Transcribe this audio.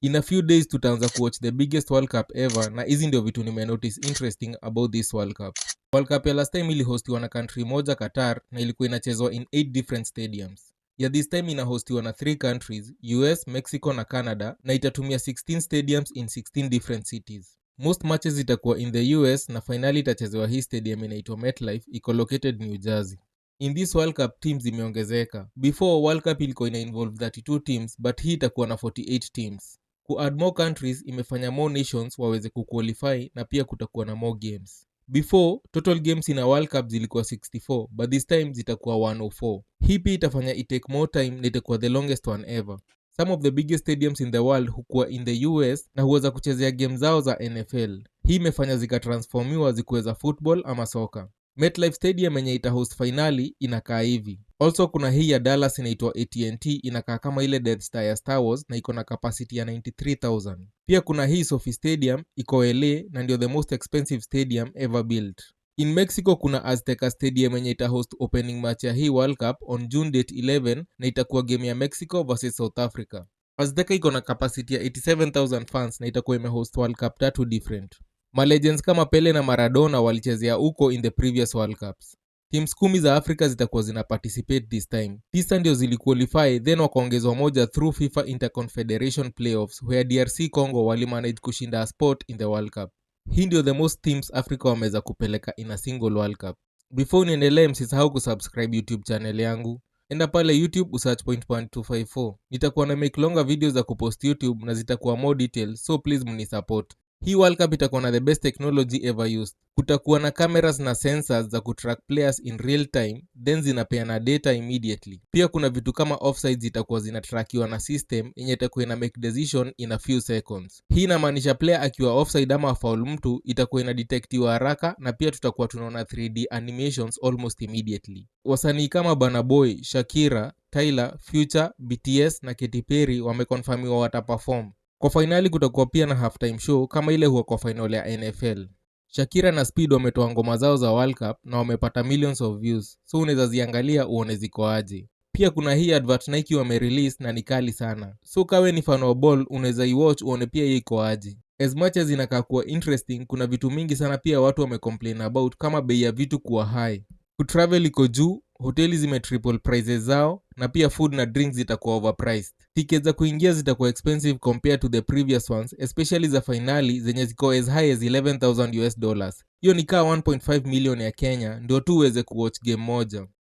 In a few days tutaanza kuwatch the biggest World Cup ever, na hizi ndio vitu nimenotice interesting about this World Cup. World Cup ya last time ilihostiwa na country moja Qatar, na ilikuwa inachezwa in 8 different stadiums. Ya this time inahostiwa na 3 countries, US, Mexico na Canada, na itatumia 16 stadiums in 16 different cities. Most matches itakuwa in the US na finali itachezewa hii stadium inaitwa MetLife, iko located New Jersey. In this World Cup teams zimeongezeka. Before World Cup ilikuwa ina involve 32 teams, but hii itakuwa na 48 teams. Ku-add more countries imefanya more nations waweze kuqualify, na pia kutakuwa na more games. Before, total games in a World Cup zilikuwa 64, but this time zitakuwa 104. Hii pia itafanya itake more time na itakuwa the longest one ever. Some of the biggest stadiums in the world hukuwa in the US na huweza kuchezea game zao za NFL. Hii imefanya zikatransformiwa zikuweza football ama soccer. MetLife Stadium yenye itahost finali inakaa hivi. Also kuna hii ya Dallas inaitwa AT&T, inakaa kama ile Death Star ya Star Wars na iko na capacity ya 93,000. Pia kuna hii SoFi Stadium iko LA na ndio the most expensive stadium ever built. In Mexico kuna Azteca Stadium yenye itahost opening match ya hii World Cup on June date 11 na itakuwa game ya Mexico versus South Africa. Azteca iko na capacity ya 87,000 fans na itakuwa imehost World Cup 3 different. Malegends kama Pele na Maradona walichezea huko in the previous World Cups. Teams 10 za Afrika zitakuwa zina participate this time. 9 ndio ziliqualify, then wakaongezwa moja through FIFA Interconfederation Playoffs, where DRC Congo walimanage kushinda a spot in the World Cup. Hii ndio the most teams Afrika wameweza kupeleka in a single World Cup. Before niendelee, msisahau kusubscribe YouTube channel yangu. Enda pale YouTube usearch Point1254. Nitakuwa na make longer videos za kupost YouTube na zitakuwa more details, so please mnisupport. Hii World Cup itakuwa na the best technology ever used. Kutakuwa na cameras na sensors za kutrack players in real time, then zinapeana data immediately. Pia kuna vitu kama offside zitakuwa zinatrackiwa na system yenye itakuwa ina make decision in a few seconds. Hii inamaanisha player akiwa offside ama foul mtu itakuwa ina detectiwa haraka, na pia tutakuwa tunaona 3D animations almost immediately. Wasanii kama Burna Boy, Shakira, Tyler, Future, BTS na Katy Perry wameconfirmiwa wataperform. Kwa finali kutakuwa pia na halftime show kama ile huwa kwa final ya NFL. Shakira na Speed wametoa ngoma zao za World Cup na wamepata millions of views, so unaweza ziangalia uone ziko aje. Pia kuna hii advert Nike wamerelease na ni kali sana, so kawe ni fan wa ball unaweza iwatch uone pia hii iko aje. As much as inakaa kuwa interesting, kuna vitu mingi sana pia watu wamecomplain about, kama bei ya vitu kuwa high. Kutravel iko juu, hoteli zime triple prices zao, na pia food na drinks zitakuwa overpriced. Tickets za kuingia zitakuwa expensive compared to the previous ones, especially za finali zenye ziko as high as $11,000. Hiyo ni kaa 1.5 million ya Kenya ndio tu uweze kuwatch game moja.